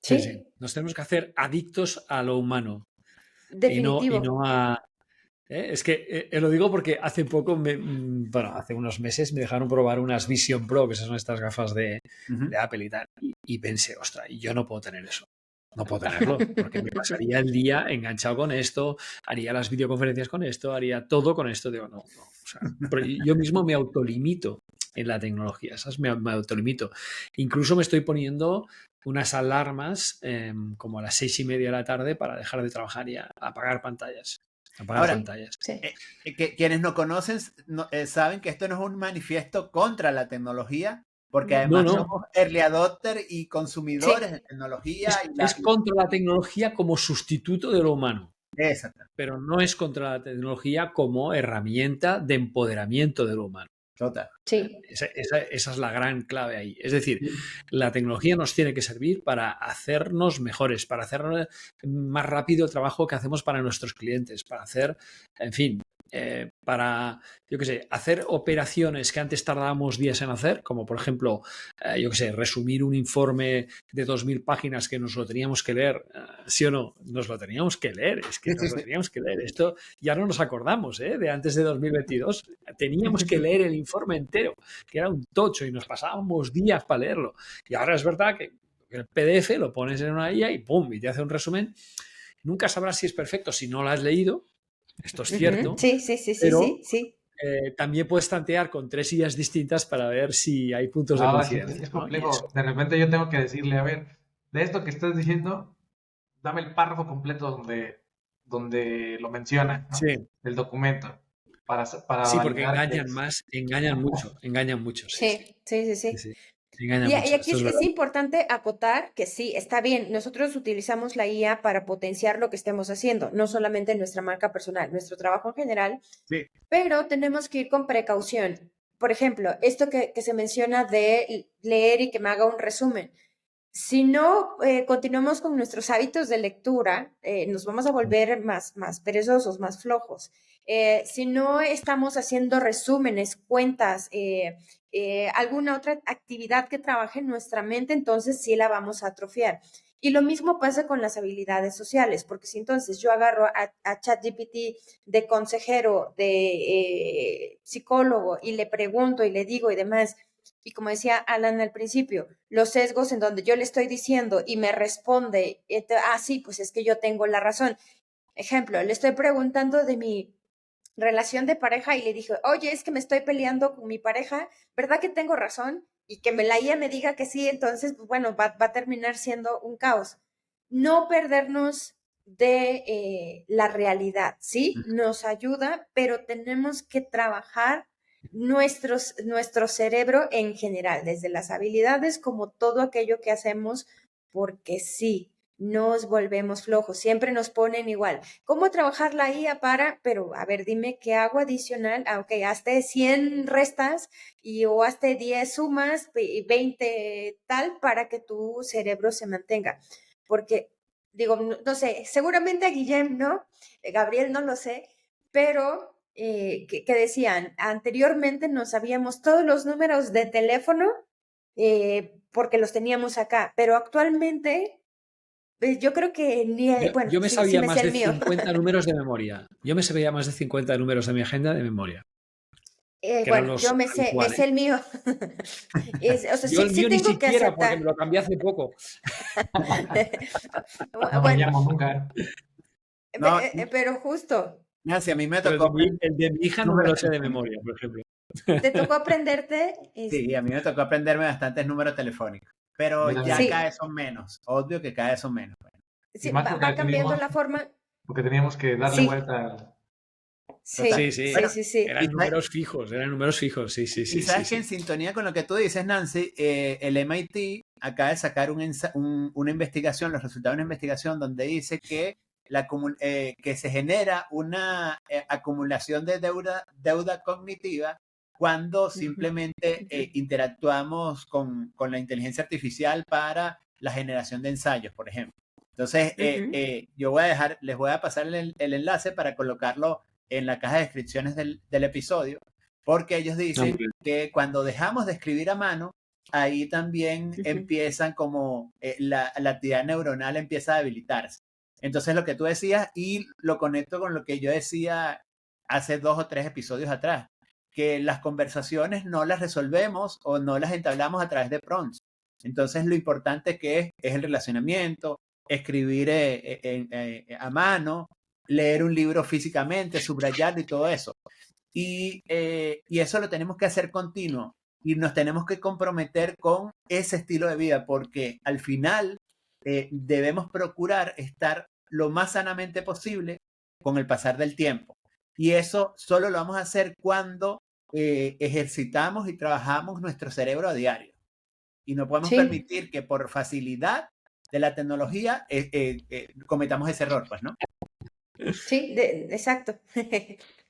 Sí. Nos tenemos que hacer adictos a lo humano. Definitivo. Y no a... Es que lo digo porque hace poco, hace unos meses me dejaron probar unas Vision Pro, que son estas gafas de Apple y tal, y pensé, ostras, yo no puedo tener eso. No puedo tenerlo, porque me pasaría el día enganchado con esto, haría las videoconferencias con esto, haría todo con esto. Digo, no. O sea, yo mismo me autolimito en la tecnología, ¿sabes? Me autolimito. Incluso me estoy poniendo unas alarmas como a las 6:30 de la tarde para dejar de trabajar y apagar pantallas. Apagar pantallas. Quienes no conocen saben que esto no es un manifiesto contra la tecnología, porque además somos early adopter y consumidores de tecnología. Es contra la tecnología como sustituto de lo humano. Exacto. Pero no es contra la tecnología como herramienta de empoderamiento de lo humano. Total. Sí. Esa es la gran clave ahí. Es decir, la tecnología nos tiene que servir para hacernos mejores, para hacer más rápido el trabajo que hacemos para nuestros clientes, para hacer, en fin, para, yo qué sé, hacer operaciones que antes tardábamos días en hacer, como por ejemplo, yo qué sé, resumir un informe de 2000 páginas que nos lo teníamos que leer, ¿sí o no? Nos lo teníamos que leer, es que nos lo teníamos que leer. Esto ya no nos acordamos, de antes de 2022. Teníamos que leer el informe entero, que era un tocho, y nos pasábamos días para leerlo. Y ahora es verdad que el PDF lo pones en una IA y ¡pum! Y te hace un resumen. Nunca sabrás si es perfecto si no lo has leído. Esto es cierto. Sí. Pero también puedes tantear con 3 ideas distintas para ver si hay puntos de coincidencia. Es complejo. De repente yo tengo que decirle, a ver, de esto que estás diciendo, dame el párrafo completo donde lo menciona, ¿no? Sí. El documento. para Sí, porque validar que engañan mucho, sí, sí, Sí. sí, sí, engañan Y mucho, aquí esto es es verdad. importante acotar que sí, está bien, nosotros utilizamos la IA para potenciar lo que estemos haciendo, no solamente nuestra marca personal, nuestro trabajo en general, Sí. pero tenemos que ir con precaución. Por ejemplo, esto que se menciona de leer y que me haga un resumen. Si no continuamos con nuestros hábitos de lectura, nos vamos a volver más perezosos, más flojos. Si no estamos haciendo resúmenes, cuentas, alguna otra actividad que trabaje en nuestra mente, entonces sí la vamos a atrofiar. Y lo mismo pasa con las habilidades sociales, porque si entonces yo agarro a ChatGPT de consejero, de psicólogo y le pregunto y le digo y demás, y como decía Alan al principio, los sesgos en donde yo le estoy diciendo y me responde, sí, pues es que yo tengo la razón. Ejemplo, le estoy preguntando de mi relación de pareja y le dije, oye, es que me estoy peleando con mi pareja, ¿verdad que tengo razón? Y que la IA me diga que sí, entonces, pues bueno, va a terminar siendo un caos. No perdernos de la realidad, ¿sí? Nos ayuda, pero tenemos que trabajar nuestro cerebro en general, desde las habilidades como todo aquello que hacemos, porque sí, nos volvemos flojos, siempre nos ponen igual. ¿Cómo trabajar la IA para, pero a ver, dime qué hago adicional? Ok, hazte 100 restas o hazte 10 sumas, 20 tal, para que tu cerebro se mantenga. Porque, digo, no sé, seguramente a Guillem, ¿no? Gabriel no lo sé, pero que decían, anteriormente no sabíamos todos los números de teléfono porque los teníamos acá, pero actualmente yo creo que bueno, Yo me sí sabía me sé más el de mío. 50 números de memoria. Yo me sabía más de 50 números de mi agenda de memoria, que eran Bueno, los yo me sé habituales. el mío. O sea, Yo el sí mío ni tengo que siquiera, porque me aceptar. lo cambié hace poco. no me Bueno, llamo nunca. No, pero justo, Nancy, a mí me Pero tocó aprender el de mi hija no me números lo sé de telefónicos. memoria, por ejemplo. te tocó aprenderte. Sí, a mí me tocó aprenderme bastantes números telefónicos. A Pero mí ya también. Sí, cada vez son menos. Obvio que cada vez son menos. Y sí, más va cambiando la forma. porque teníamos que darle Sí, vuelta. Total. Sí, sí, sí. Bueno, sí. y, Eran números fijos, sí, sí, y sí, sí, sabes que en sí. sintonía con lo que tú dices, Nancy, el MIT acaba de sacar una investigación, los resultados de una investigación donde dice que, que se genera una acumulación de deuda cognitiva cuando Ujú, simplemente ujú, interactuamos con la inteligencia artificial para la generación de ensayos, por ejemplo. Entonces, ujú. les voy a pasar el enlace para colocarlo en la caja de descripciones del episodio, porque ellos Ah, muy dicen bien. que cuando dejamos de escribir a mano, ahí también Ujú. empiezan como la actividad neuronal empieza a debilitarse. Entonces lo que tú decías y lo conecto con lo que yo decía hace 2 o 3 episodios atrás, que las conversaciones no las resolvemos o no las entablamos a través de prompts. Entonces lo importante que es el relacionamiento, escribir a mano, leer un libro físicamente, subrayarlo y todo eso. Y eso lo tenemos que hacer continuo y nos tenemos que comprometer con ese estilo de vida porque al final debemos procurar estar lo más sanamente posible con el pasar del tiempo. Y eso solo lo vamos a hacer cuando ejercitamos y trabajamos nuestro cerebro a diario. Y no podemos Sí, permitir que por facilidad de la tecnología cometamos ese error, pues, ¿no? sí, exacto.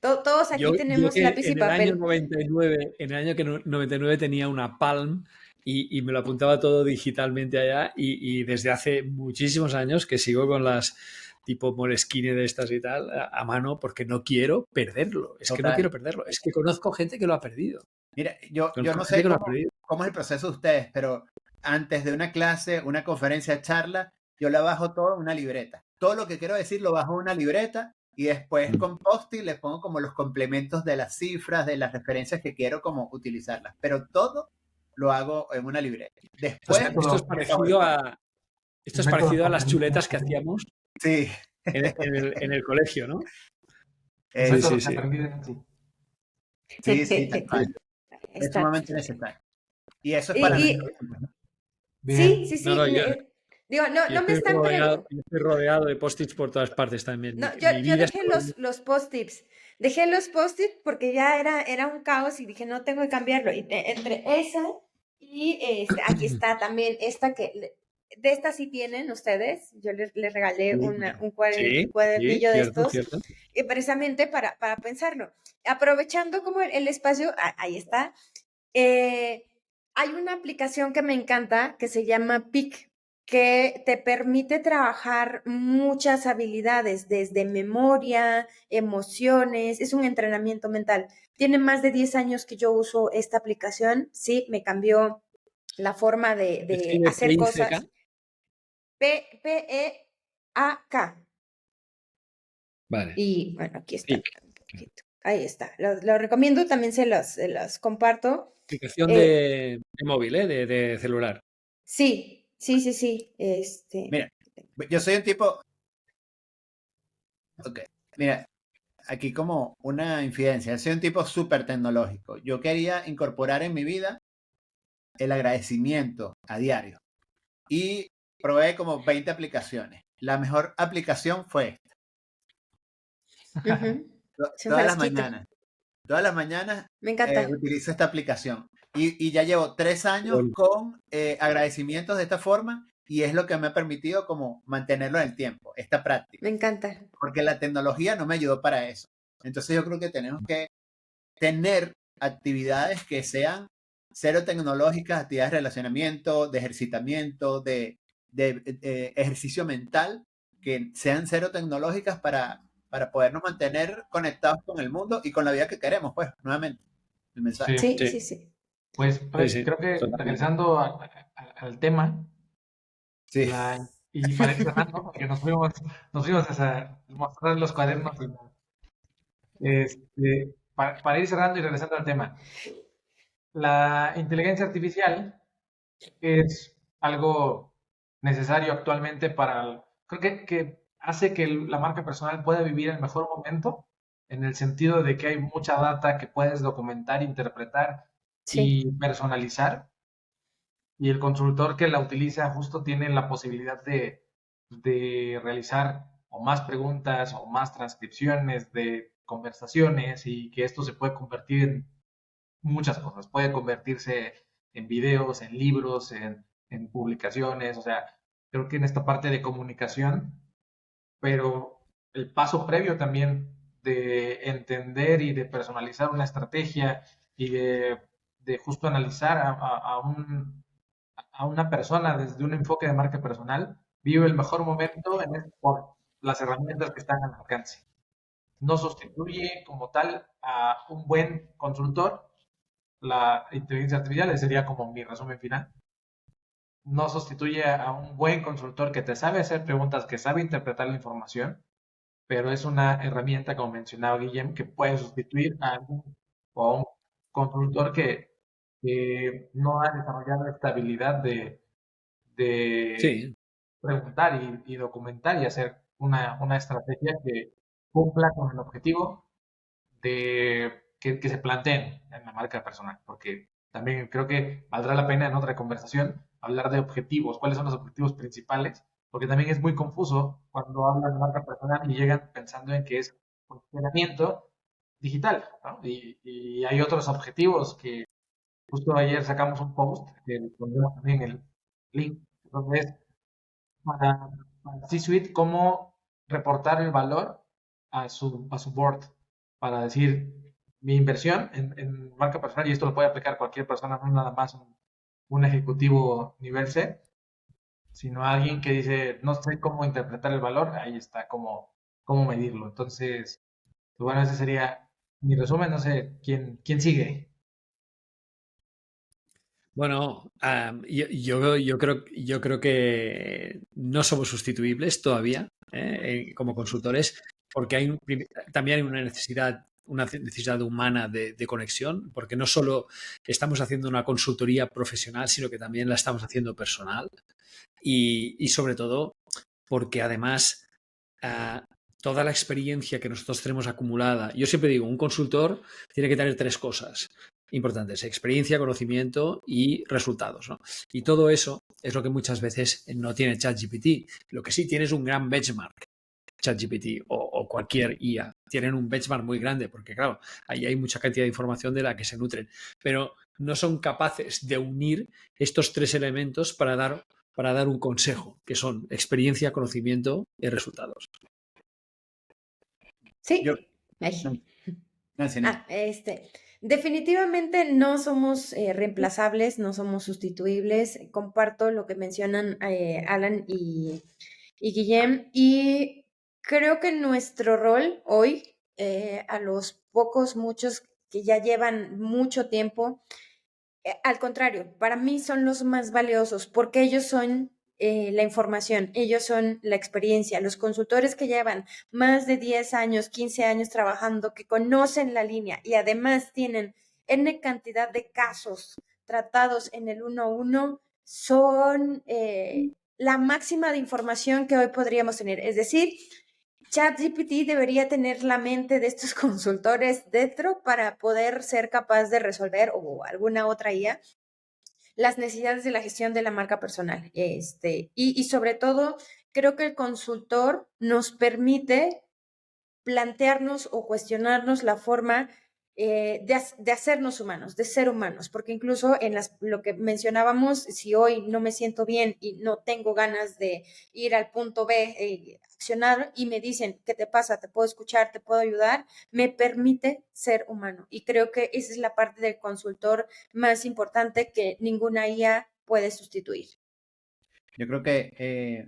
Todos aquí Yo tenemos que lápiz y en el año papel. 99, en el año que 99 tenía una Palm y me lo apuntaba todo digitalmente allá y desde hace muchísimos años que sigo con las tipo Moleskine de estas y tal a mano porque no quiero perderlo. Es que no Total. quiero perderlo. Es que conozco gente que lo ha perdido. Mira, yo Conozco no gente sé que lo ha perdido. cómo es el proceso de ustedes, pero antes de una clase, una conferencia, charla, yo la bajo todo en una libreta. Todo lo que quiero decir lo bajo en una libreta y después con post-it les pongo como los complementos de las cifras, de las referencias que quiero como utilizarlas. Pero todo lo hago en una libreta. Después, Esto es Método, el parecido PowerPoint. a, esto el es método parecido a las Cantarino. chuletas que hacíamos Sí, en el colegio, ¿no? El Sí, método sí, sí. Cantarino, sí. sí, tal cual. Ahí Es está. sumamente necesario. Y eso es para Y, nuestro y bien, pues, ¿no? sí, Bien. No, no, yo, Digo, no me están preguntando. Yo estoy rodeado de post-its por todas partes también. No, Mi yo vida dejé está... los post-its. Dejé los post-its porque ya era un caos y dije, no tengo que cambiarlo. Y entre esa y aquí está también esta de esta sí tienen ustedes. Yo les regalé un Sí, cuadernillo de cierto, estos, cierto. precisamente para pensarlo. Aprovechando como el espacio, ahí está. Hay una aplicación que me encanta que se llama PIC, que te permite trabajar muchas habilidades, desde memoria, emociones, es un entrenamiento mental. Tiene más de 10 años que yo uso esta aplicación, sí, me cambió la forma de Escribe hacer PICK. cosas. PEAK. Vale. Y bueno, aquí está. PIC. Un poquito. Ahí está. Lo recomiendo, también se los comparto. Aplicación de móvil, de celular. Sí. Mira, yo soy un tipo... Ok, mira, aquí como una infidencia. Yo soy un tipo súper tecnológico. Yo quería incorporar en mi vida el agradecimiento a diario. Y probé como 20 aplicaciones. La mejor aplicación fue esta. Es un Todas las frasquito. mañanas. Todas las mañanas Me encanta. utilizo esta aplicación. Y ya llevo 3 años Bueno. con agradecimientos de esta forma y es lo que me ha permitido como mantenerlo en el tiempo, esta práctica. Me encanta. Porque la tecnología no me ayudó para eso. Entonces yo creo que tenemos que tener actividades que sean cero tecnológicas, actividades de relacionamiento, de ejercitamiento, de ejercicio mental, que sean cero tecnológicas para podernos mantener conectados con el mundo y con la vida que queremos, pues, nuevamente, el mensaje. Sí. Pues Sí. creo que Totalmente. regresando al tema, Sí. y para ir cerrando, porque nos fuimos a mostrar los cuadernos. Para ir cerrando y regresando al tema, la inteligencia artificial es algo necesario actualmente creo que hace que la marca personal pueda vivir el mejor momento, en el sentido de que hay mucha data que puedes documentar, interpretar Sí. y personalizar, y el consultor que la utiliza justo tiene la posibilidad de realizar o más preguntas o más transcripciones de conversaciones, y que esto se puede convertir en muchas cosas. Puede convertirse en videos, en libros, en publicaciones. O sea, creo que en esta parte de comunicación, pero el paso previo también de entender y de personalizar una estrategia y de justo analizar a una persona desde un enfoque de marca personal, vive el mejor momento por las herramientas que están al alcance. No sustituye como tal a un buen consultor. La inteligencia artificial, ese sería como mi resumen final. No sustituye a un buen consultor que te sabe hacer preguntas, que sabe interpretar la información, pero es una herramienta, como mencionaba Guillem, que puede sustituir o a un consultor que no ha desarrollado esta habilidad de Sí. preguntar y documentar y hacer una estrategia que cumpla con el objetivo que se planteen en la marca personal, porque también creo que valdrá la pena en otra conversación hablar de objetivos, cuáles son los objetivos principales, porque también es muy confuso cuando hablan de marca personal y llegan pensando en que es posicionamiento digital, ¿no? Y hay otros objetivos que justo ayer sacamos un post, que pondremos también el link, donde es para C-Suite cómo reportar el valor a su board, para decir mi inversión en marca personal, y esto lo puede aplicar cualquier persona, no nada más un ejecutivo nivel C, sino alguien que dice, no sé cómo interpretar el valor, ahí está cómo medirlo. Entonces, pues bueno, ese sería mi resumen. No sé quién sigue. Bueno, yo creo que no somos sustituibles todavía como consultores, porque también hay una necesidad humana de conexión, porque no solo estamos haciendo una consultoría profesional, sino que también la estamos haciendo personal y sobre todo porque además toda la experiencia que nosotros tenemos acumulada, yo siempre digo, un consultor tiene que tener 3 cosas importantes: experiencia, conocimiento y resultados, ¿no? Y todo eso es lo que muchas veces no tiene ChatGPT. Lo que sí tiene es un gran benchmark. ChatGPT o cualquier IA tienen un benchmark muy grande porque, claro, ahí hay mucha cantidad de información de la que se nutren, pero no son capaces de unir estos tres elementos para dar un consejo, que son experiencia, conocimiento y resultados. Sí. Yo, Ay. Nancy, no. Definitivamente no somos reemplazables, no somos sustituibles. Comparto lo que mencionan Alan y Guillem, y creo que nuestro rol hoy, a los muchos que ya llevan mucho tiempo, al contrario, para mí son los más valiosos porque ellos son la información, ellos son la experiencia, los consultores que llevan más de 10 años, 15 años trabajando, que conocen la línea y además tienen N cantidad de casos tratados en el 1-1, son la máxima de información que hoy podríamos tener. Es decir, ChatGPT debería tener la mente de estos consultores dentro para poder ser capaz de resolver, o alguna otra IA, las necesidades de la gestión de la marca personal. Y sobre todo, creo que el consultor nos permite plantearnos o cuestionarnos la forma de hacernos humanos, de ser humanos, porque incluso en lo que mencionábamos, si hoy no me siento bien y no tengo ganas de ir al punto B, accionar, y me dicen, ¿qué te pasa? ¿Te puedo escuchar? ¿Te puedo ayudar? Me permite ser humano. Y creo que esa es la parte del consultor más importante que ninguna IA puede sustituir. Yo creo que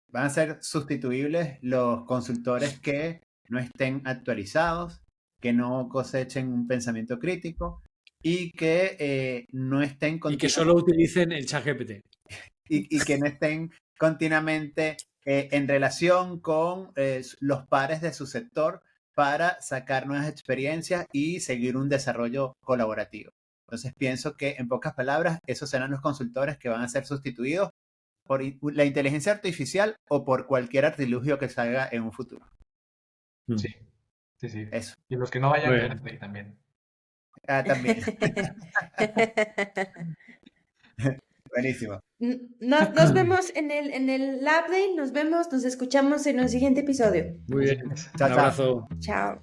van a ser sustituibles los consultores que no estén actualizados, que no cosechen un pensamiento crítico y que no estén y que solo utilicen el ChatGPT. y que no estén continuamente en relación con los pares de su sector para sacar nuevas experiencias y seguir un desarrollo colaborativo. Entonces pienso que, en pocas palabras, esos serán los consultores que van a ser sustituidos por la inteligencia artificial o por cualquier artilugio que salga en un futuro. Sí, sí, sí. Eso. Y los que no vayan a AirPlay también. Ah, también. Buenísimo. Nos vemos en el Lab Day, nos escuchamos en el siguiente episodio. Muy bien. Así es. Chao, Un chao. abrazo. Chao.